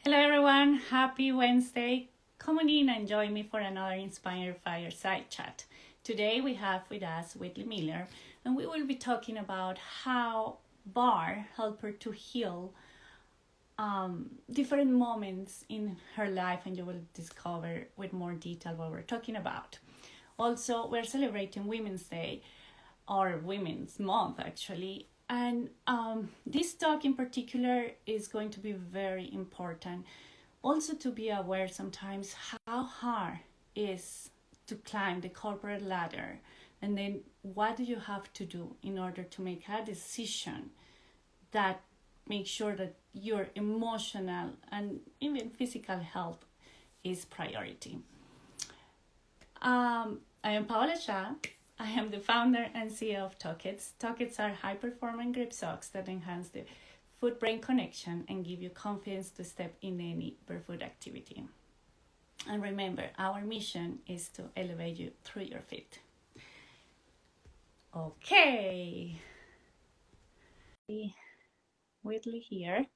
Hello, everyone. Happy Wednesday. Come on in and join me for another Inspired Fireside Chat. Today we have with us Whitley Miller, and we will be talking about how Barre helped her to heal different moments in her life, and you will discover with more detail what we're talking about. Also, we're celebrating Women's Day, or Women's Month actually. And this talk in particular is going to be very important. Also, to be aware sometimes how hard it is to climb the corporate ladder, and then what do you have to do in order to make a decision that makes sure that your emotional and even physical health is priority. I am Paola Shah. I am the founder and CEO of Tockets. Tockets are high-performing grip socks that enhance the foot-brain connection and give you confidence to step in any barefoot activity. And remember, our mission is to elevate you through your feet. Okay. Whitley here.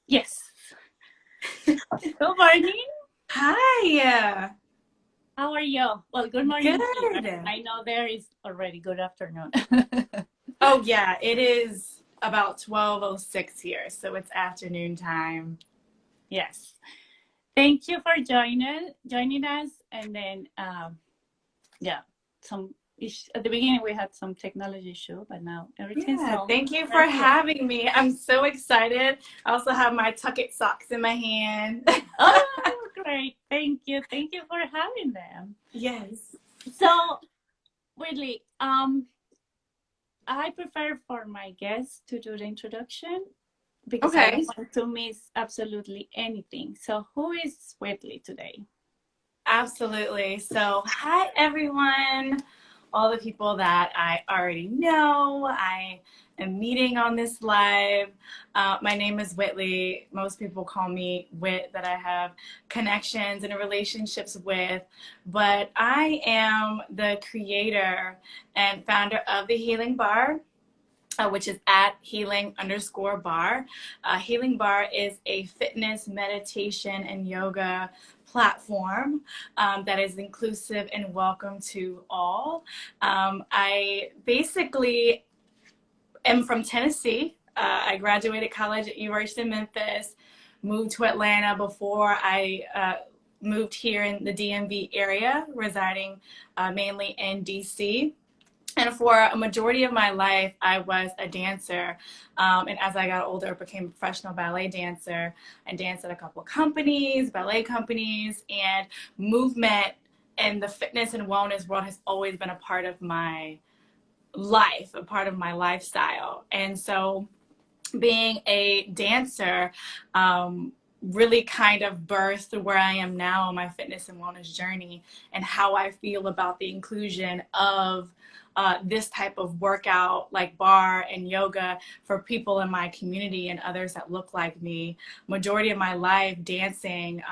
Yes. Good morning. Hi. How are you? Well, good morning Good. here. I know there is already good afternoon. Oh yeah, it is about 12:06 here, so it's afternoon time. Yes. Thank you for joining us. And then, yeah, at the beginning we had some technology issue, but now everything's Yeah, solved. thank you for We're here. having me. I'm so excited. I also have my Tucket socks in my hand. Oh, great. Thank you. Thank you for having them. Yes. So, Whitley, I prefer for my guests to do the introduction because I Okay. don't want to miss absolutely anything. So, who is Whitley today? Absolutely. So, hi everyone, all the people that I already know. I am meeting on this live. My name is Whitley. Most people call me Whit, that I have connections and relationships with. But I am the creator and founder of the Healing Bar. Which is at healing_bar. Healing Bar is a fitness, meditation, and yoga platform that is inclusive and welcome to all. I basically am from Tennessee. I graduated college at University of Memphis, moved to Atlanta before I moved here in the DMV area, residing mainly in DC. And for a majority of my life, I was a dancer. And as I got older, I became a professional ballet dancer. I danced at a couple of companies, ballet companies, and movement and the fitness and wellness world has always been a part of my life, a part of my lifestyle. And so being a dancer, really kind of birthed where I am now on my fitness and wellness journey and how I feel about the inclusion of this type of workout like bar and yoga for people in my community and others that look like me. Majority of my life dancing,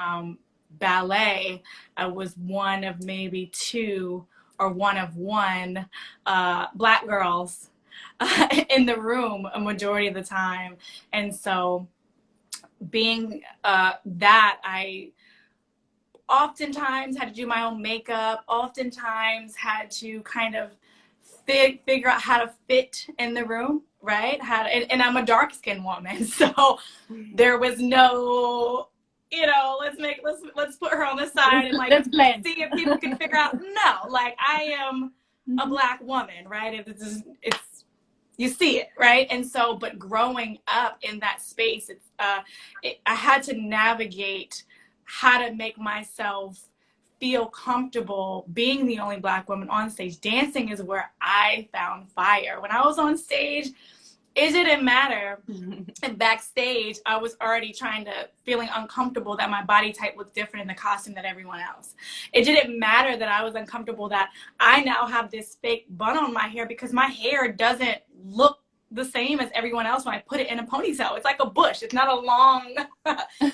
ballet. I was one of maybe two or one of one black girls in the room a majority of the time. And so being that, I oftentimes had to do my own makeup, oftentimes had to kind of figure out how to fit in the room, right? And I'm a dark skinned woman, so there was no, let's put her on the side and like Let's blend. see if people can figure out. No, like I am a black woman, right? It's you see it, right? And so, but growing up in that space, I had to navigate how to make myself feel comfortable being the only black woman on stage. Dancing is where I found fire. When I was on stage, it didn't matter. And backstage, I was already feeling uncomfortable that my body type looked different in the costume than everyone else. It didn't matter that I was uncomfortable that I now have this fake bun on my hair because my hair doesn't look the same as everyone else when I put it in a ponytail. It's like a bush. It's not a long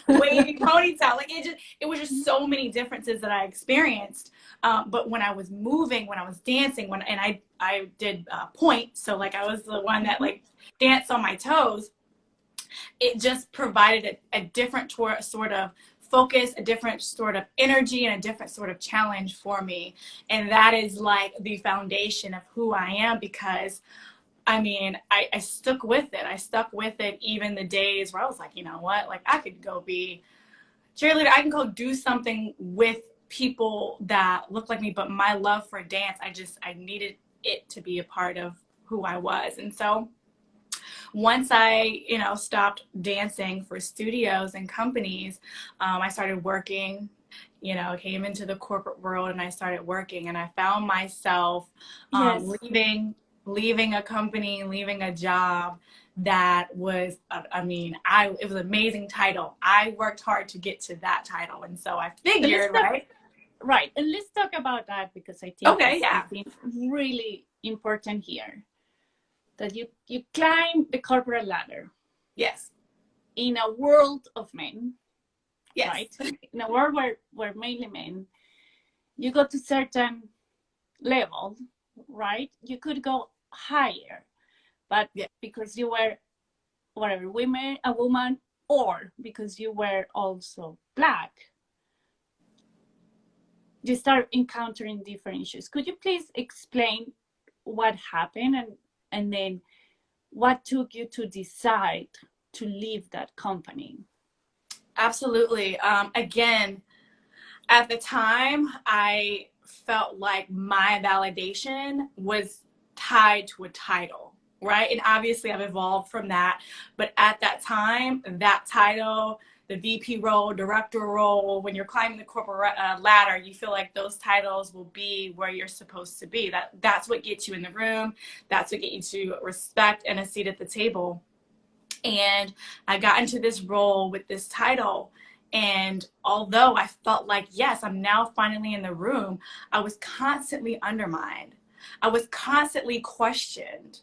wavy ponytail. Like it was just so many differences that I experienced. But when I was moving, when I was dancing, and I did point, so like I was the one that like danced on my toes, it just provided a different sort of focus, a different sort of energy, and a different sort of challenge for me. And that is like the foundation of who I am, because I mean, I stuck with it. I stuck with it even the days where I was like, you know what, like I could go be cheerleader. I can go do something with people that look like me, but my love for dance, I needed it to be a part of who I was. And so once I, stopped dancing for studios and companies, I started working, came into the corporate world, and I started working, and I found myself Yes. leaving a company, leaving a job that was, it was an amazing title. I worked hard to get to that title. And so I figured, right? Right. And let's talk about that, because I think I think really important here that you climb the corporate ladder. Yes. In a world of men. Yes. Right? In a world where mainly men, you go to certain level, right? You could go higher, but because you were whatever, a woman, or because you were also Black, you start encountering different issues. Could you please explain what happened, and then what took you to decide to leave that company? Absolutely. Again, at the time, I felt like my validation was tied to a title, right? And obviously I've evolved from that. But at that time, that title, the VP role, director role, when you're climbing the corporate ladder, you feel like those titles will be where you're supposed to be. That's what gets you in the room. That's what gets you to respect and a seat at the table. And I got into this role with this title. And although I felt like, yes, I'm now finally in the room, I was constantly undermined. I was constantly questioned.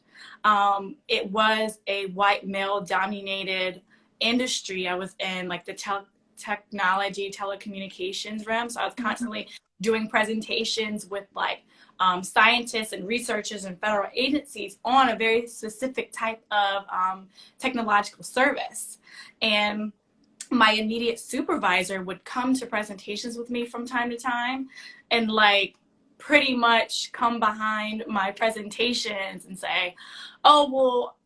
It was a white male dominated industry. I was in like the technology, telecommunications realm. So I was constantly doing presentations with like scientists and researchers and federal agencies on a very specific type of technological service. And my immediate supervisor would come to presentations with me from time to time and like pretty much come behind my presentations and say, oh, well,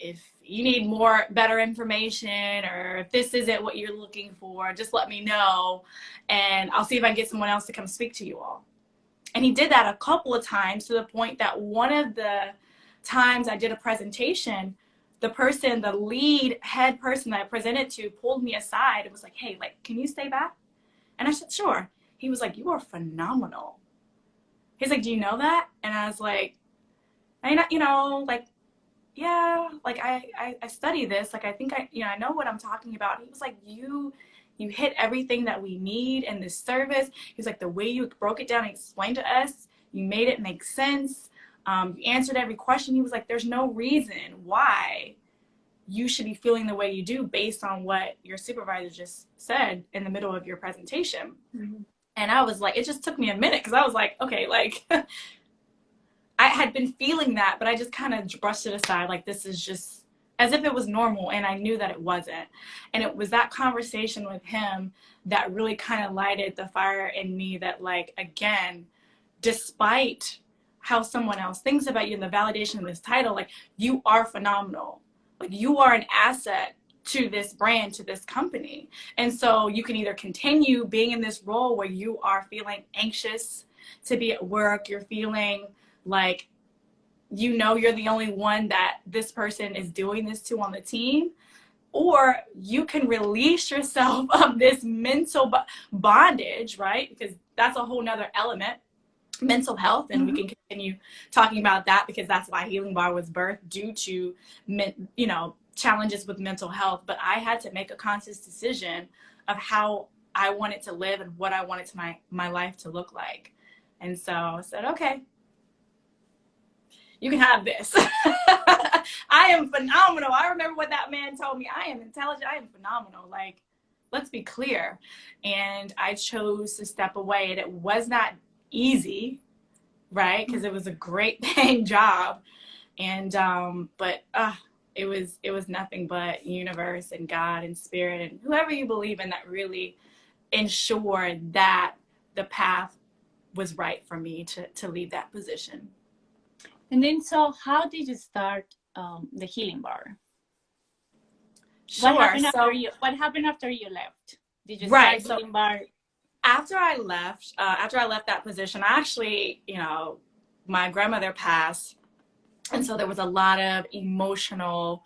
if you need better information, or if this isn't what you're looking for, just let me know and I'll see if I can get someone else to come speak to you all. And he did that a couple of times, to the point that one of the times I did a presentation, the lead head person that I presented to pulled me aside and was like, hey, like, can you stay back? And I said, sure. He was like, you are phenomenal. He's like, do you know that? And I was like, like, yeah, like I study this. Like, I think I know what I'm talking about. He was like, you hit everything that we need in this service. He was like, the way you broke it down and explained to us, you made it make sense. You answered every question. He was like, there's no reason why you should be feeling the way you do based on what your supervisor just said in the middle of your presentation. Mm-hmm. And I was like, it just took me a minute, because I was like, okay, like I had been feeling that, but I just kind of brushed it aside. Like, this is just as if it was normal, and I knew that it wasn't. And it was that conversation with him that really kind of lighted the fire in me that, like, again, despite how someone else thinks about you and the validation of this title, like, you are phenomenal. Like, you are an asset to this brand, to this company. And so you can either continue being in this role where you are feeling anxious to be at work, you're feeling like, you're the only one that this person is doing this to on the team, or you can release yourself of this mental bondage, right? Because that's a whole nother element, mental health. And we can continue talking about that, because that's why Healing Bar was birthed, due to, challenges with mental health. But I had to make a conscious decision of how I wanted to live and what I wanted my life to look like. And so I said, okay, you can have this. am phenomenal. I remember what that man told me. I am intelligent. I am phenomenal. Like, let's be clear. And I chose to step away, and it was not easy, right? Because it was a great paying job. And, but it was nothing but universe and God and spirit and whoever you believe in that really ensured that the path was right for me to leave that position. And then, so how did you start the healing bar? Sure. What happened after you left? Did you Right. start healing bar? After I left that position, I actually, my grandmother passed. And so there was a lot of emotional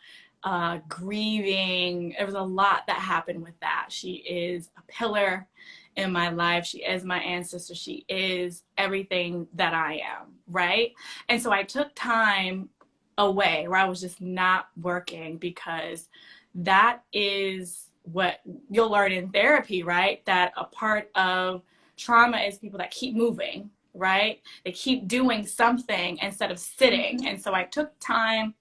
grieving. There was a lot that happened with that. She is a pillar in my life. She is my ancestor. She is everything that I am, right? And so I took time away where I was just not working, because that is what you'll learn in therapy, right? That a part of trauma is people that keep moving, right? They keep doing something instead of sitting. And so I took time.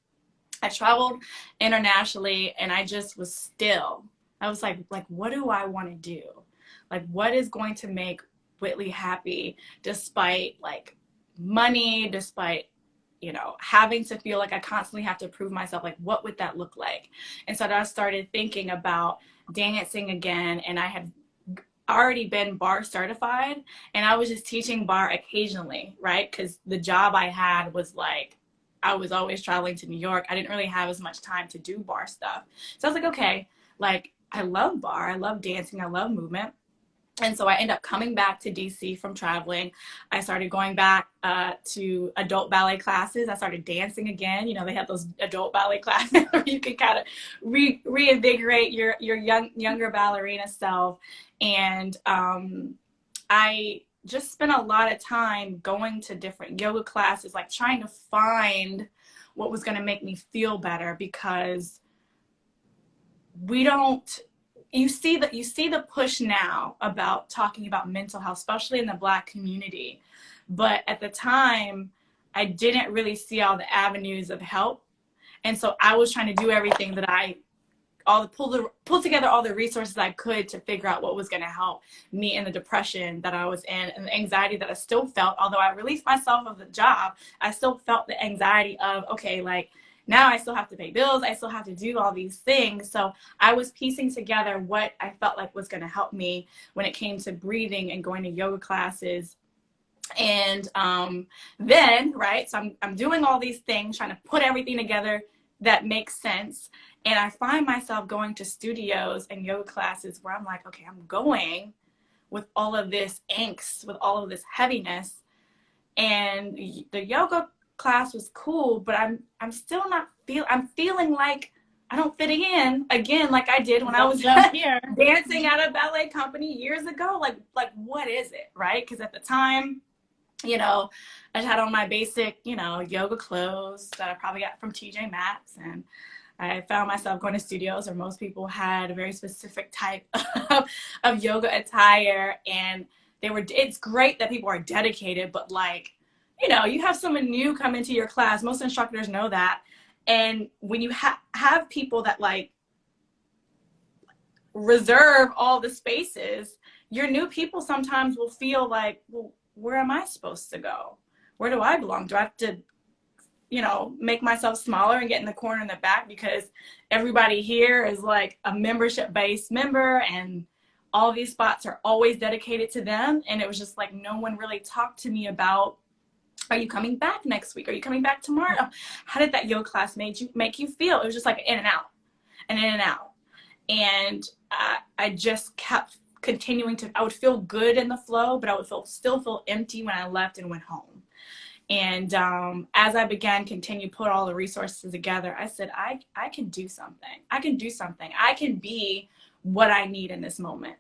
I traveled internationally, and I just was still. I was like, what do I want to do? Like, what is going to make Whitley happy, despite like money, despite, having to feel like I constantly have to prove myself? Like, what would that look like? And so I started thinking about dancing again, and I had already been bar certified, and I was just teaching bar occasionally, right? Because the job I had was like, I was always traveling to New York. I didn't really have as much time to do bar stuff. So I was like, okay, like, I love bar, I love dancing, I love movement. And so I ended up coming back to DC from traveling. I started going back to adult ballet classes. I started dancing again. They have those adult ballet classes where you can kind of reinvigorate your younger ballerina self. And I just spent a lot of time going to different yoga classes, like trying to find what was going to make me feel better, because you see the push now about talking about mental health, especially in the Black community. But at the time, I didn't really see all the avenues of help. And so I was trying to do everything that pull together all the resources I could to figure out what was going to help me in the depression that I was in, and the anxiety that I still felt. Although I released myself of the job, I still felt the anxiety of, okay, like, now I still have to pay bills. I still have to do all these things. So I was piecing together what I felt like was going to help me when it came to breathing and going to yoga classes. And then, right, so I'm doing all these things, trying to put everything together that makes sense. And I find myself going to studios and yoga classes where I'm like, okay, I'm going with all of this angst, with all of this heaviness. And the yoga class was cool, but I'm still not I'm feeling like I don't fit in again, like I did when I was here dancing at a ballet company years ago. Like what is it, right? Because at the time, I just had on my basic, yoga clothes that I probably got from TJ Maxx, and I found myself going to studios where most people had a very specific type of yoga attire, and it's great that people are dedicated, but like, you have someone new come into your class. Most instructors know that. And when you have people that like reserve all the spaces, your new people sometimes will feel like, well, where am I supposed to go? Where do I belong? Do I have to, make myself smaller and get in the corner in the back because everybody here is like a membership-based member and all these spots are always dedicated to them? And it was just like, no one really talked to me about, are you coming back next week? Are you coming back tomorrow? How did that yoga class make you feel? It was just like in and out and in and out. And I just kept continuing I would feel good in the flow, but I would still feel empty when I left and went home. And as I began put all the resources together, I said, I can do something. I can do something. I can be what I need in this moment.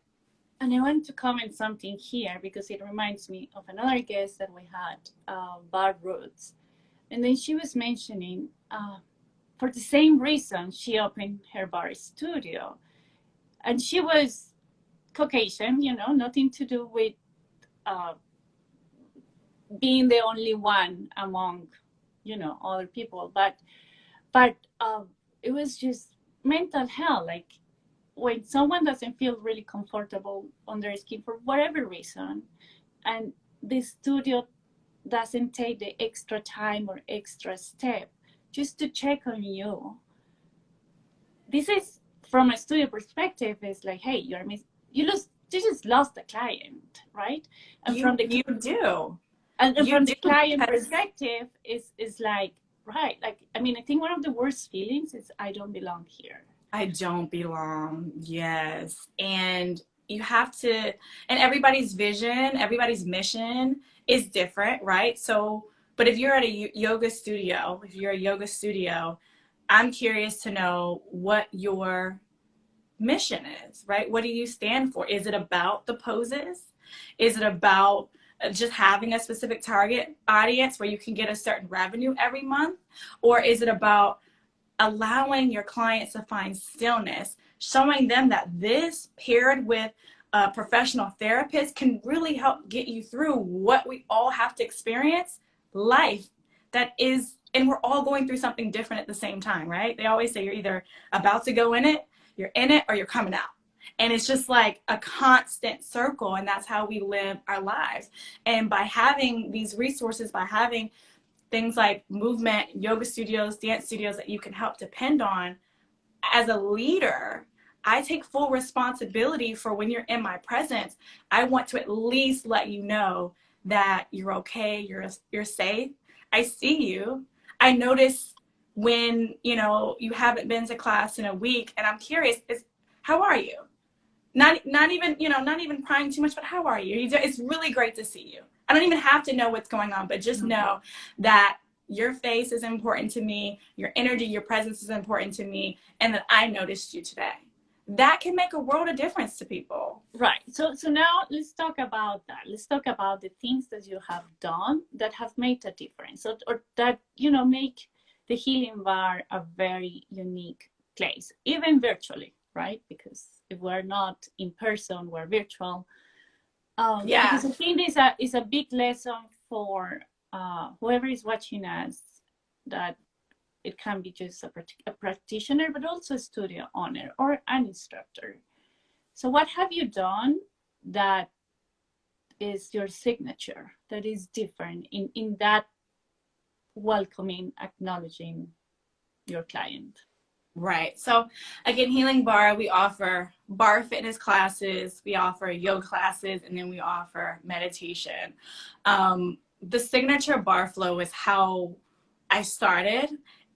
And I want to comment something here because it reminds me of another guest that we had, Barre. And then she was mentioning, for the same reason, she opened her bar studio. And she was Caucasian, nothing to do with being the only one among, other people. But But it was just mental health. Like when someone doesn't feel really comfortable on their skin for whatever reason, and the studio doesn't take the extra time or extra step just to check on you. This is from a studio perspective. It's like, hey, you just lost a client, right? And you do. And You from do, the client because perspective, is like, right, like, I mean, I think one of the worst feelings is I don't belong here. I don't belong. Yes. And you have to, and everybody's vision, everybody's mission is different, right? So, but if you're at a yoga studio, if you're a yoga studio, I'm curious to know what your mission is, right? What do you stand for? Is it about the poses? Is it about just having a specific target audience where you can get a certain revenue every month? Or is it about allowing your clients to find stillness, showing them that this paired with a professional therapist can really help get you through what we all have to experience, life that is, and we're all going through something different at the same time, right? They always say you're either about to go in it, you're in it, or you're coming out. And it's just like a constant circle, and that's how we live our lives. And by having these resources, by having things like movement, yoga studios, dance studios that you can help depend on, as a leader, I take full responsibility for when you're in my presence. I want to at least let you know that you're okay, you're safe. I see you. I notice when, you haven't been to class in a week, and I'm curious, how are you? Not even prying too much, but how are you? It's really great to see you. I don't even have to know what's going on, but just know that your face is important to me, your energy, your presence is important to me, and that I noticed you today. That can make a world of difference to people. Right. So now let's talk about that. Let's talk about the things that you have done that have made a difference, or that make the Healing Bar a very unique place, even virtually, right? Because if we're not in person, we're virtual. Yeah. Because I think is a big lesson for whoever is watching us, that it can be just a practitioner, but also a studio owner or an instructor. So what have you done that is your signature, that is different in that welcoming, acknowledging your client? Right. So again, Healing Bar, we offer bar fitness classes, we offer yoga classes, and then we offer meditation. The signature bar flow is how I started.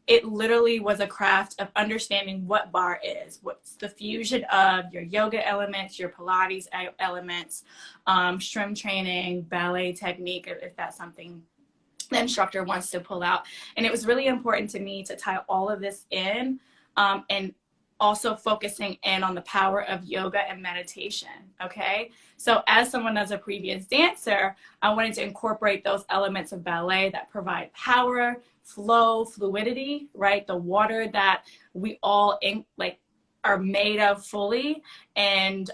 It literally was a craft of understanding what bar is. What's the fusion of your yoga elements, your Pilates elements, strength training, ballet technique, if that's something the instructor wants to pull out. And it was really important to me to tie all of this in, and also focusing in on the power of yoga and meditation. Okay. So as someone as a previous dancer, I wanted to incorporate those elements of ballet that provide power, flow, fluidity, right? The water that we all are made of fully. And,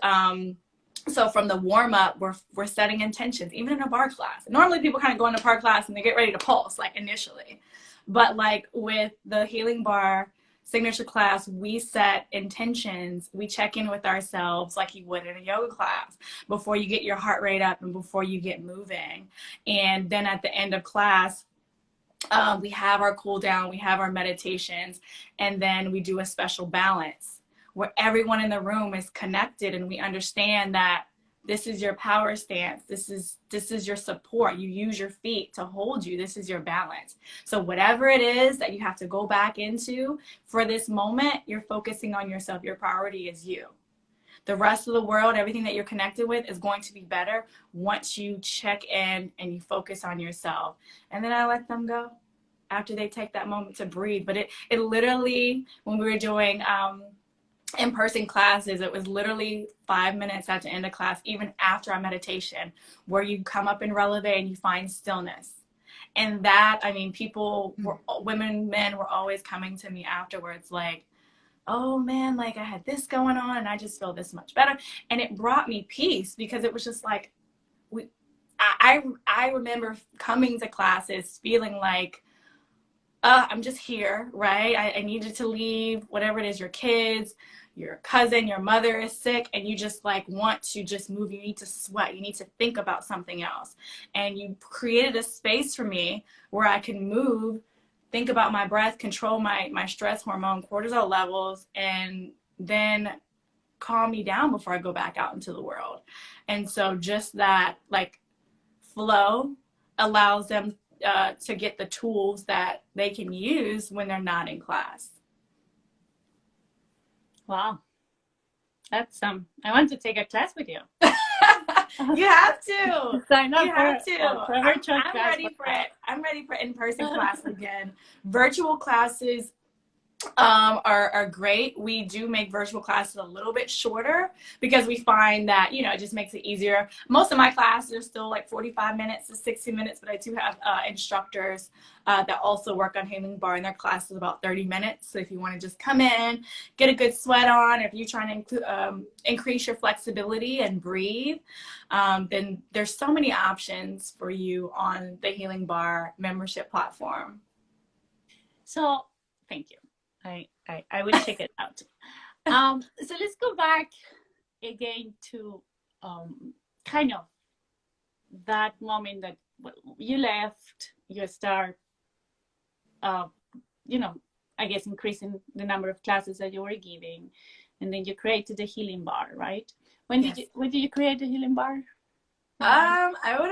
so from the warm up, we're setting intentions, even in a bar class. Normally people kind of go into bar class and they get ready to pulse, like initially. But like with the Healing Bar signature class, we set intentions. We check in with ourselves like you would in a yoga class before you get your heart rate up and before you get moving. And then at the end of class, we have our cool down, we have our meditations, and then we do a special balance where everyone in the room is connected and we understand that this is your power stance. This is your support. You use your feet to hold you. This is your balance. So whatever it is that you have to go back into for this moment, you're focusing on yourself. Your priority is you. The rest of the world, everything that you're connected with is going to be better once you check in and you focus on yourself. And then I let them go after they take that moment to breathe. But it literally, when we were doing in-person classes, it was literally 5 minutes at the end of class, even after our meditation, where you come up in releve and you find stillness. And that, I mean, women, men were always coming to me afterwards like, oh man, like I had this going on and I just feel this much better. And it brought me peace, because it was just like, I remember coming to classes feeling like, I'm just here, right? I needed to leave, whatever it is, your kids, your cousin, your mother is sick, and you just like want to just move. You need to sweat. You need to think about something else. And you created a space for me where I can move, think about my breath, control my stress hormone, cortisol levels, and then calm me down before I go back out into the world. And so just that like flow allows them to get the tools that they can use when they're not in class. Wow. That's I want to take a class with you. You have to. Sign up you have to. for a virtual I'm class. ready for it. I'm ready for in-person class again. Virtual classes are great. We do make virtual classes a little bit shorter because we find that, you know, it just makes it easier. Most of my classes are still like 45 minutes to 60 minutes, but I do have instructors that also work on Healing Bar, and their class is about 30 minutes. So if you want to just come in, get a good sweat on, if you're trying to increase your flexibility and breathe, then there's so many options for you on the Healing Bar membership platform. So thank you. I will check it out. So let's go back again to kind of that moment that you left, you start, you know, I guess increasing the number of classes that you were giving, and then you created the Healing Bar, right? When did you create the Healing Bar? It would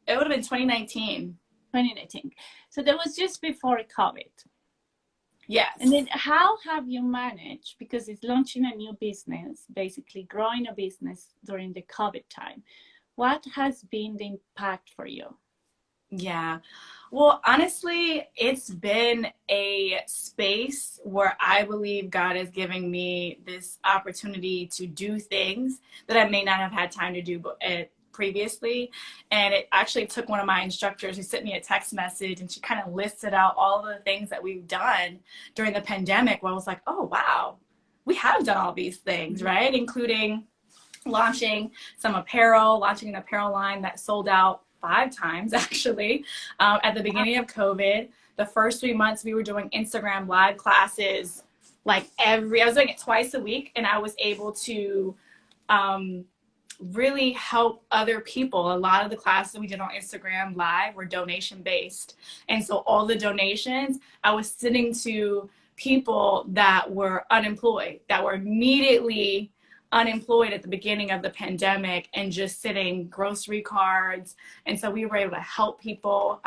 have been 2019. 2019. So that was just before COVID. Yes. And then how have you managed, because it's launching a new business, basically growing a business during the COVID time. What has been the impact for you? Yeah. Well, honestly, it's been a space where I believe God is giving me this opportunity to do things that I may not have had time to do previously. And it actually took one of my instructors who sent me a text message, and she kind of listed out all the things that we've done during the pandemic, where I was like, oh, wow, we have done all these things, right? Including launching some apparel, launching an apparel line that sold out 5 times actually at the beginning of COVID. The first 3 months we were doing Instagram live classes like I was doing it twice a week, and I was able to really help other people. A lot of the classes we did on Instagram live were donation based, and so all the donations I was sending to people that were unemployed, that were immediately unemployed at the beginning of the pandemic and just sending grocery cards. And so we were able to help people.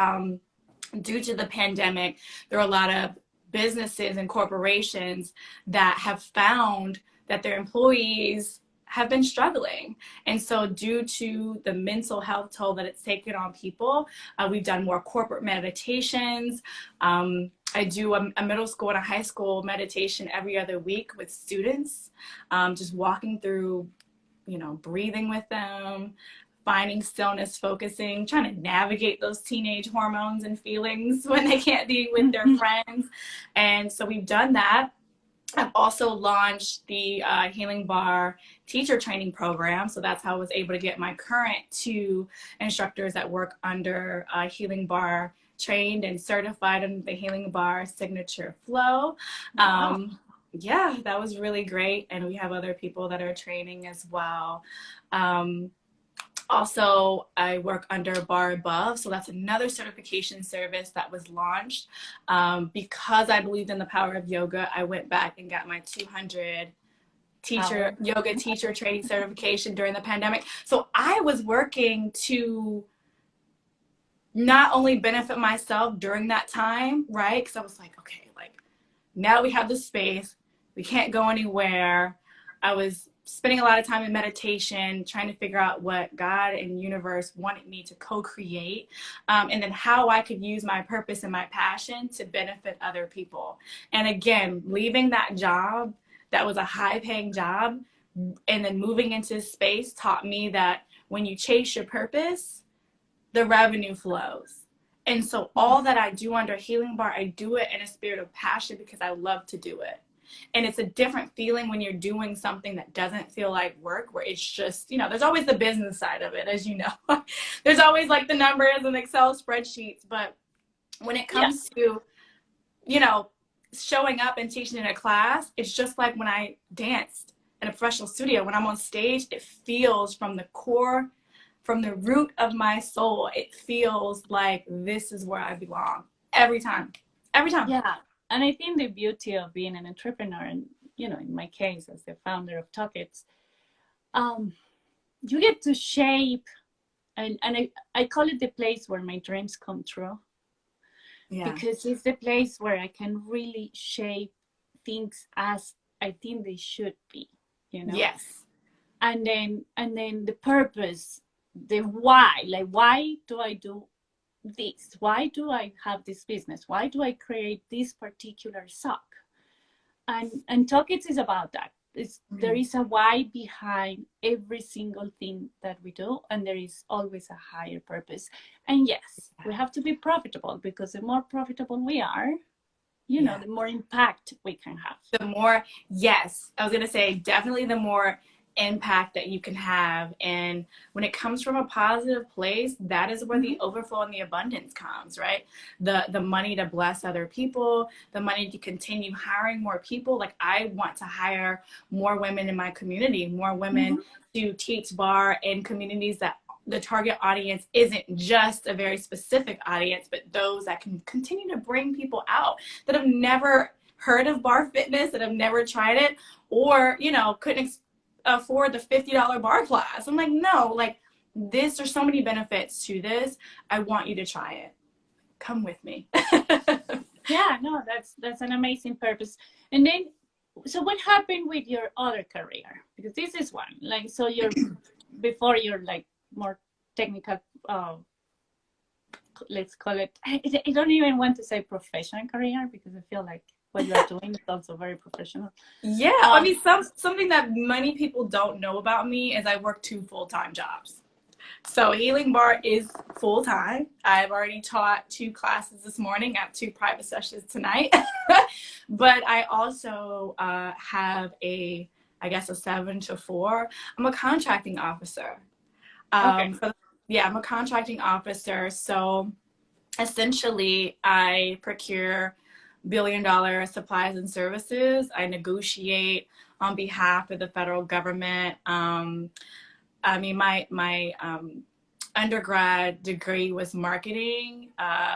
Due to the pandemic, there are a lot of businesses and corporations that have found that their employees have been struggling. And so due to the mental health toll that it's taken on people, we've done more corporate meditations. I do a middle school and a high school meditation every other week with students, just walking through, you know, breathing with them, finding stillness, focusing, trying to navigate those teenage hormones and feelings when they can't be with their friends. And so we've done that. I've also launched the Healing Bar teacher training program. So that's how I was able to get my current 2 instructors that work under Healing Bar trained and certified in the Healing Bar signature flow. Wow. Yeah, that was really great. And we have other people that are training as well. Also, I work under Bar Above, so that's another certification service that was launched. Because I believed in the power of yoga, I went back and got my 200 yoga teacher training certification during the pandemic. So I was working to not only benefit myself during that time, right? Because I was like, okay, like now we have the space, we can't go anywhere. I was spending a lot of time in meditation, trying to figure out what God and universe wanted me to co-create, and then how I could use my purpose and my passion to benefit other people. And again, leaving that job, that was a high-paying job, and then moving into space taught me that when you chase your purpose, the revenue flows. And so all that I do under Healing Bar, I do it in a spirit of passion because I love to do it. And it's a different feeling when you're doing something that doesn't feel like work, where it's just, you know, there's always the business side of it, as you know. There's always like the numbers and Excel spreadsheets. But when it comes to you know, showing up and teaching in a class, it's just like when I danced in a professional studio. When I'm on stage, it feels from the core, from the root of my soul, it feels like this is where I belong every time. Every time. Yeah. And I think the beauty of being an entrepreneur, and in my case, as the founder of Talkits, um, you get to shape, and I call it the place where my dreams come true, Yeah. because it's the place where I can really shape things as I think they should be, you know? Yes. And then the purpose, the why, like, why do I do this? Why do I have this business? Why do I create this particular sock? And Talkits is about that. There is a why behind every single thing that we do, and there is always a higher purpose. And yes, we have to be profitable, because the more profitable we are, Yeah. the more impact we can have. The more, yes, I was going to say definitely the more impact that you can have. And when it comes from a positive place, that is where the overflow and the abundance comes, right? The money to bless other people, the money to continue hiring more people. Like, I want to hire more women in my community, more women to teach barre in communities that the target audience isn't just a very specific audience, but those that can continue to bring people out that have never heard of barre fitness, that have never tried it, or couldn't afford the $50 barre class. I'm like, no, like, there's so many benefits to this. I want you to try it. Come with me. Yeah, no, that's an amazing purpose. And then, so what happened with your other career? Because this is one, like, so before you're like more technical, let's call it, I don't even want to say professional career, because I feel like what you're doing is also very professional. Yeah, I mean, something that many people don't know about me is I work 2 full-time jobs. So Healing Barre is full-time. I've already taught 2 classes this morning. I have 2 private sessions tonight. But I also have I guess, a 7 to 4. I'm a contracting officer. Okay. I'm a contracting officer. So essentially, I procure billion-dollar supplies and services. I negotiate on behalf of the federal government. I mean, my undergrad degree was marketing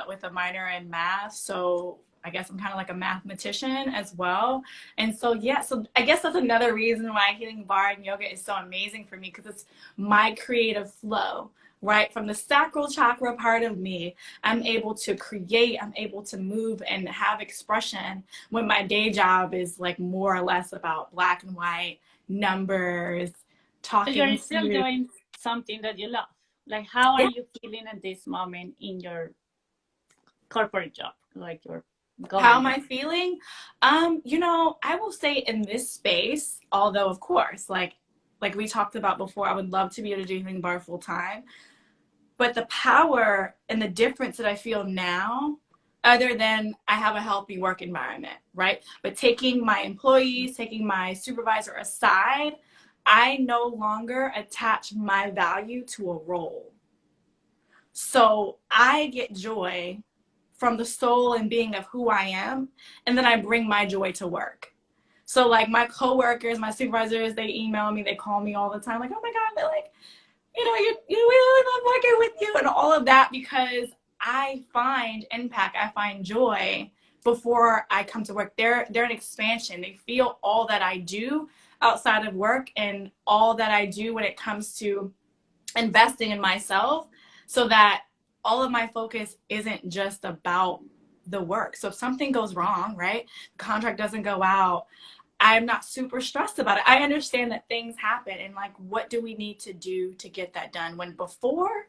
with a minor in math. So I guess I'm kind of like a mathematician as well. And so, yeah, so I guess that's another reason why Healing Barre and yoga is so amazing for me, because it's my creative flow, right? From the sacral chakra part of me, I'm able to create, I'm able to move and have expression, when my day job is like more or less about black and white numbers, So you're talking still to. doing something that you love. Like, how are Yeah. you feeling at this moment in your corporate job, like your How government am job? I feeling? I will say in this space, although of course, like we talked about before, I would love to be able to do Healing Barre full time. But the power and the difference that I feel now, other than I have a healthy work environment, right? But taking my employees, taking my supervisor aside, I no longer attach my value to a role. So I get joy from the soul and being of who I am, and then I bring my joy to work. So like my coworkers, my supervisors, they email me, they call me all the time, like, oh my God, they're like, we really love working with you and all of that, because I find impact, I find joy before I come to work. They're an expansion. They feel all that I do outside of work, and all that I do when it comes to investing in myself, so that all of my focus isn't just about the work. So if something goes wrong, right? The contract doesn't go out, I'm not super stressed about it. I understand that things happen, and like, what do we need to do to get that done? When before,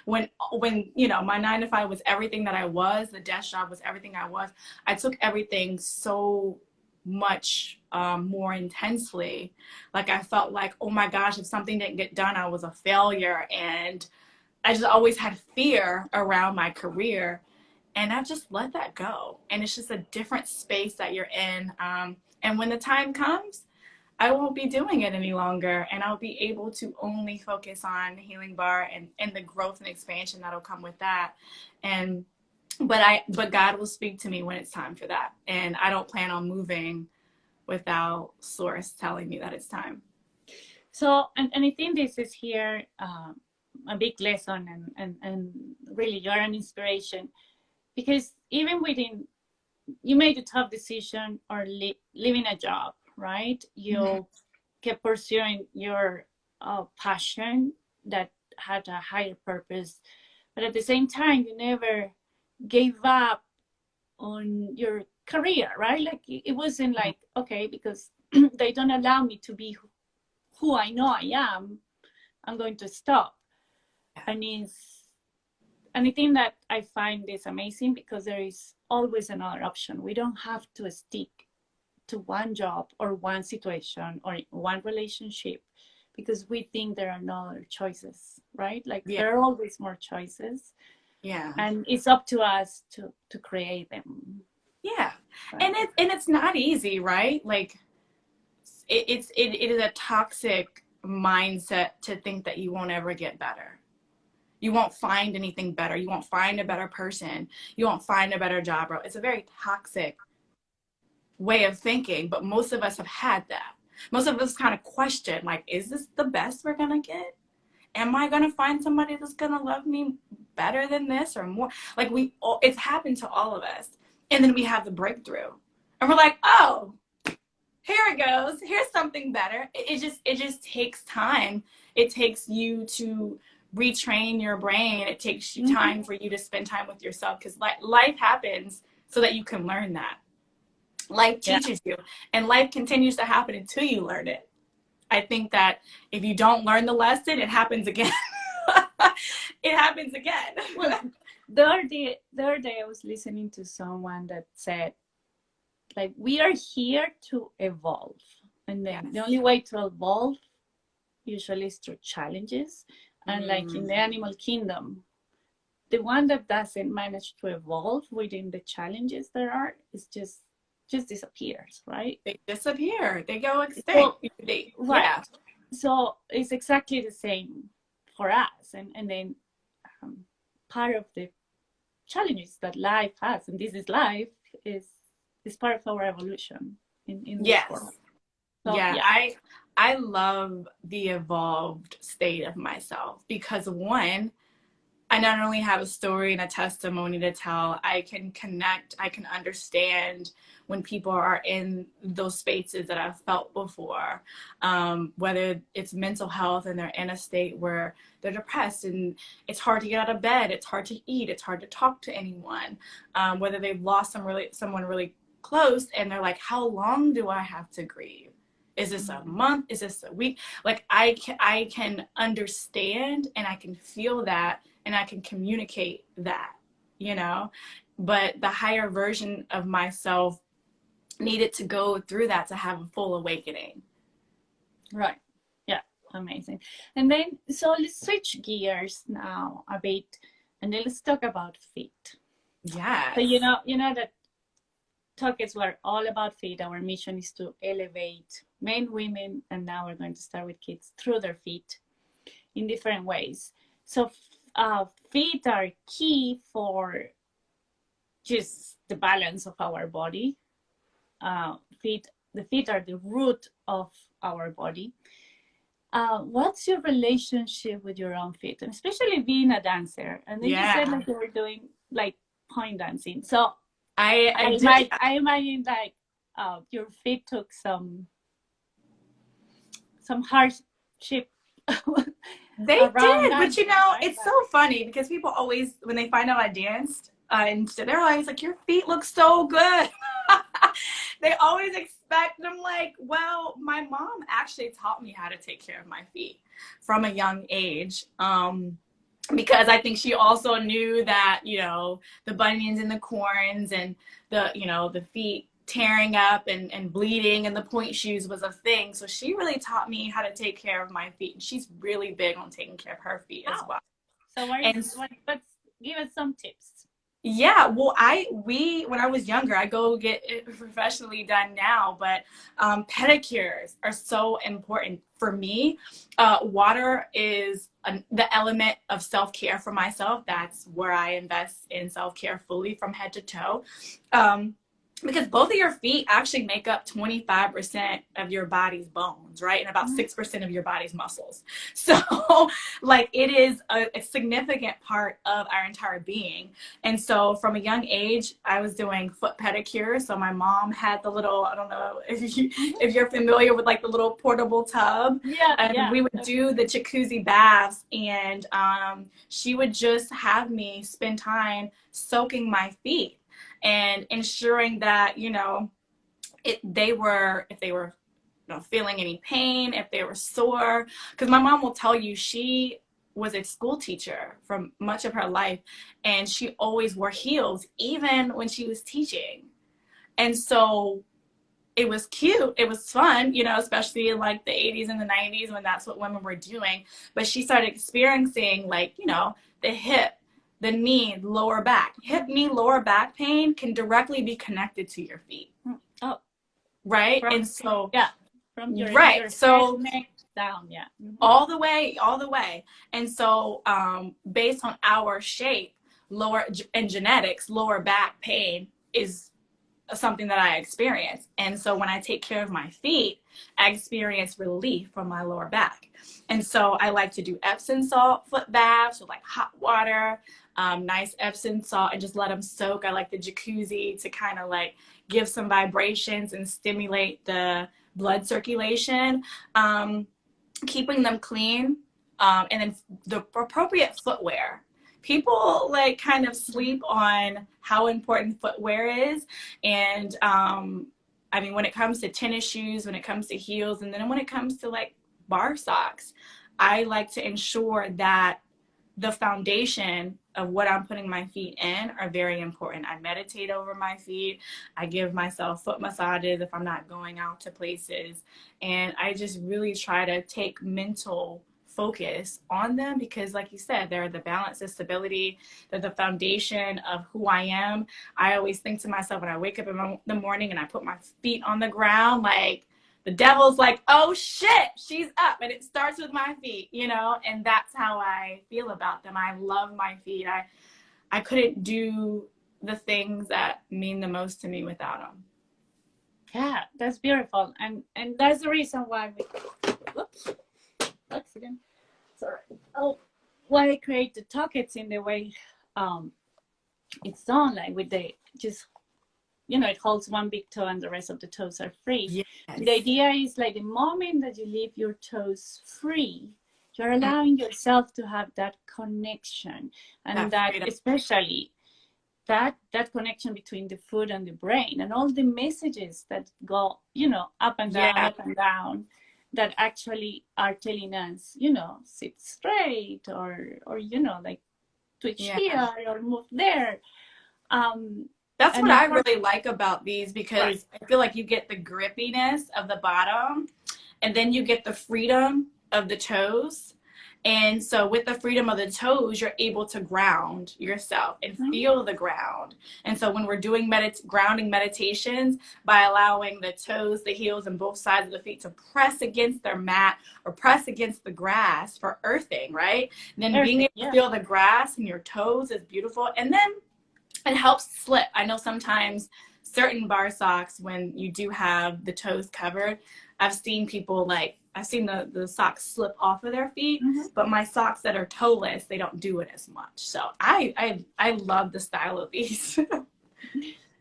when my 9 to 5 was everything that I was, the desk job was everything I was, I took everything so much more intensely. Like, I felt like, oh my gosh, if something didn't get done, I was a failure. And I just always had fear around my career. And I've just let that go. And it's just a different space that you're in. And when the time comes, I won't be doing it any longer. And I'll be able to only focus on Healing Barre and the growth and expansion that'll come with that. And but God will speak to me when it's time for that. And I don't plan on moving without source telling me that it's time. So, and I think this is here a big lesson, and really you're an inspiration, because even within, you made a tough decision or leaving a job, right? You Mm-hmm. kept pursuing your passion that had a higher purpose, but at the same time, you never gave up on your career, right? Like it wasn't like, okay, because they don't allow me to be who I know I am, I'm going to stop. And it's, and I think that I find this amazing because there is always another option. We don't have to stick to one job or one situation or one relationship because we think there are no other choices, right? Like Yeah. there are always more choices. Yeah. And it's up to us to create them. Yeah. Right? And it's not easy, right? Like it is a toxic mindset to think that you won't ever get better. You won't find anything better. You won't find a better person. You won't find a better job. It's a very toxic way of thinking, but most of us have had that. Most of us kind of question, like, is this the best we're going to get? Am I going to find somebody that's going to love me better than this or more? Like it's happened to all of us. And then we have the breakthrough and we're like, oh, here it goes. Here's something better. It just takes time. It takes you to retrain your brain. It takes you time for you to spend time with yourself, because life happens so that you can learn that. Life teaches you, and life continues to happen until you learn it. I think that if you don't learn the lesson, it happens again. It happens again. Well, the other day I was listening to someone that said, like, we are here to evolve. And then the only way to evolve usually is through challenges. And like in the animal kingdom, the one that doesn't manage to evolve within the challenges there are is just disappears, right? They disappear. They go extinct. So, right. Yeah. So it's exactly the same for us. And then part of the challenges that life has, and this is life, is part of our evolution in this world. So, I love the evolved state of myself because, one, I not only have a story and a testimony to tell, I can connect, I can understand when people are in those spaces that I've felt before, whether it's mental health and they're in a state where they're depressed and it's hard to get out of bed, it's hard to eat, it's hard to talk to anyone, whether they've lost someone really close and they're like, how long do I have to grieve? Is this a month? Is this a week? Like I can understand and I can feel that and I can communicate that, you know, but the higher version of myself needed to go through that to have a full awakening. Right. Yeah. Amazing. And then, so let's switch gears now a bit and then let's talk about fit. Yeah. So, you know that Talkers were all about fit. Our mission is to elevate men, women, and now we're going to start with kids through their feet in different ways. So feet are key for just the balance of our body. The feet are the root of our body. What's your relationship with your own feet, and especially being a dancer? And then you said like you were doing like point dancing. So I imagine like your feet took some hardship. They did, but you know, right? It's so funny because people always, when they find out I danced, and they're always like, your feet look so good. They always expect, and I'm like, well, my mom actually taught me how to take care of my feet from a young age. Because I think she also knew that, you know, the bunions and the corns and the, you know, the feet tearing up and bleeding and the point shoes was a thing. So she really taught me how to take care of my feet. And she's really big on taking care of her feet as well. So let's give us some tips. Yeah, well, when I was younger, I go get it professionally done now, but pedicures are so important for me. Water is the element of self-care for myself. That's where I invest in self-care fully from head to toe. Um, because both of your feet actually make up 25% of your body's bones, right? And about 6% of your body's muscles. So, like, it is a significant part of our entire being. And so from a young age, I was doing foot pedicures. So my mom had the little, I don't know if you're familiar with like the little portable tub. Yeah, And yeah. we would do the jacuzzi baths, and she would just have me spend time soaking my feet and ensuring that, if they were feeling any pain, if they were sore. Because my mom will tell you she was a school teacher for much of her life, and she always wore heels even when she was teaching. And so it was cute, it was fun, especially in like the 80s and the 90s when that's what women were doing. But she started experiencing, like, the hip, the knee, lower back. Hip, knee, lower back pain can directly be connected to your feet. Oh, Right? from, And so, yeah, from your right. head, So neck down, yeah. all the way. And so, based on our shape, and genetics, lower back pain is something that I experience. And so when I take care of my feet, I experience relief from my lower back. And so I like to do Epsom salt foot baths with like hot water, nice Epsom salt, and just let them soak. I like the jacuzzi to kind of like give some vibrations and stimulate the blood circulation. Keeping them clean, and then the appropriate footwear. People like kind of sleep on how important footwear is. And I mean, when it comes to tennis shoes, when it comes to heels, and then when it comes to like bar socks, I like to ensure that the foundation of what I'm putting my feet in are very important. I meditate over my feet. I give myself foot massages if I'm not going out to places. And I just really try to take mental focus on them because, like you said, they're the balance, the stability, they're the foundation of who I am. I always think to myself when I wake up in the morning and I put my feet on the ground, like, the devil's like, oh shit, she's up. And it starts with my feet, and that's how I feel about them. I love my feet. I couldn't do the things that mean the most to me without them. Yeah, that's beautiful. And that's the reason why whoops, accident. Sorry. Oh, why I create the tockets in the way it's done, like with the just it holds one big toe and the rest of the toes are free. Yes. The idea is like the moment that you leave your toes free, you're allowing yourself to have that connection, and that especially that connection between the foot and the brain and all the messages that go up and down, that actually are telling us sit straight or like twitch here or move there. That's what I really like about these, because I feel like you get the grippiness of the bottom and then you get the freedom of the toes. And so with the freedom of the toes, you're able to ground yourself and feel the ground. And so when we're doing grounding meditations, by allowing the toes, the heels, and both sides of the feet to press against their mat or press against the grass for earthing, right? And then being able to feel the grass in your toes is beautiful. And then it helps slip. I know sometimes certain bar socks, when you do have the toes covered, I've seen the socks slip off of their feet, but my socks that are toeless, they don't do it as much. So I love the style of these.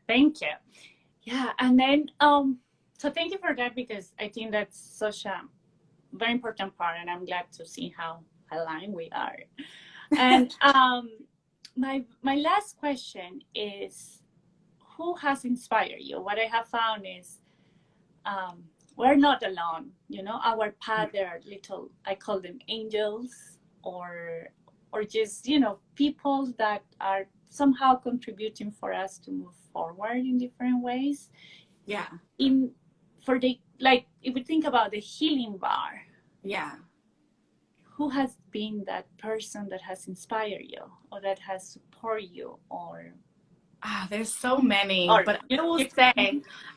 Thank you. Yeah, and then so thank you for that, because I think that's such a very important part, and I'm glad to see how aligned we are. And my last question is, who has inspired you? What I have found is we're not alone. Our path, there are little, I call them angels, or just people that are somehow contributing for us to move forward in different ways. Yeah. If we think about the healing bar. Yeah. Who has been that person that has inspired you or that has supported you, or There's so many, Or but you?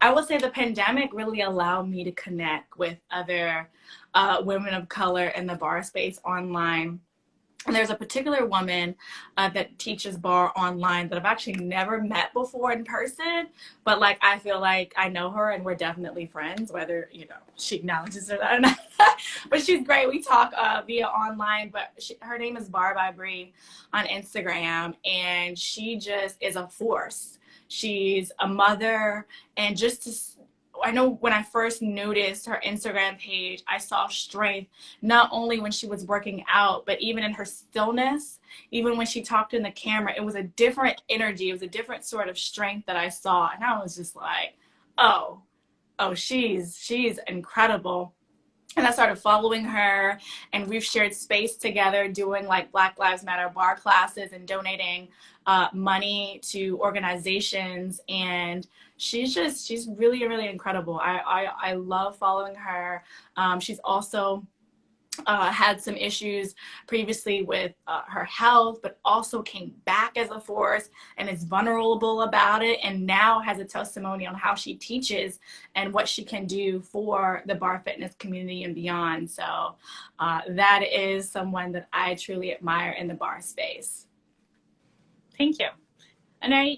I will say the pandemic really allowed me to connect with other women of color in the bar space online. And there's a particular woman that teaches bar online that I've actually never met before in person, but like I feel like I know her and we're definitely friends, whether she acknowledges it or not. But she's great. We talk via online, but her name is Barre on Instagram, and she just is a force. She's a mother, and I know when I first noticed her Instagram page, I saw strength, not only when she was working out, but even in her stillness, even when she talked in the camera. It was a different energy. It was a different sort of strength that I saw. And I was just like, oh, she's incredible. And I started following her, and we've shared space together doing like Black Lives Matter bar classes and donating money to organizations. And she's really, really incredible. I love following her. She's also had some issues previously with her health, but also came back as a force and is vulnerable about it, and now has a testimony on how she teaches and what she can do for the bar fitness community and beyond. So that is someone that I truly admire in the bar space. Thank you. And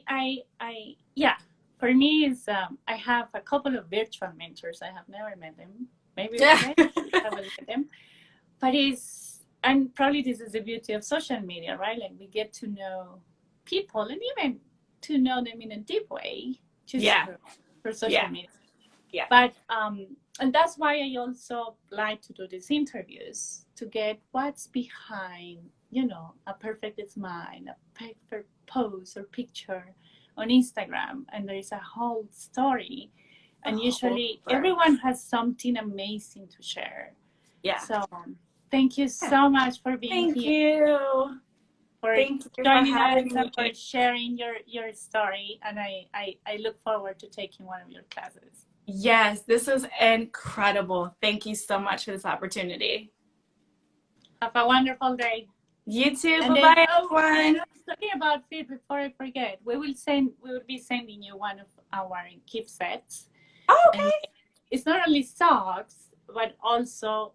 yeah, for me, is I have a couple of virtual mentors. I have never met them. Maybe I will met them. But and probably this is the beauty of social media, right? Like we get to know people and even to know them in a deep way, just for social media. Yeah. But and that's why I also like to do these interviews, to get what's behind, a perfect smile, a perfect pose or picture on Instagram, and there is a whole story, and usually everyone has something amazing to share. Yeah. So thank you so much for being here. Thank you for joining us and for sharing your story. And I look forward to taking one of your classes. Yes, this was incredible. Thank you so much for this opportunity. Have a wonderful day. You too. Bye-bye, everyone. Talking about fit, before I forget, we will be sending you one of our gift sets. Oh, okay. And it's not only socks, but also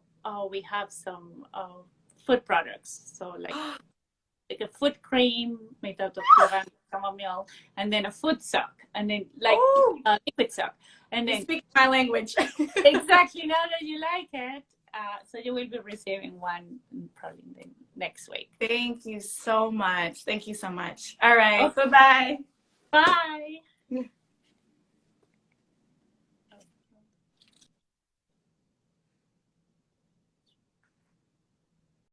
we have some food products. So like a foot cream made out of chamomile, and then a foot sock, and then like liquid sock. And then speak my language. Exactly. Now that you like it, so you will be receiving one probably in the next week. Thank you so much. Thank you so much. All right. Okay. Bye-bye. Bye.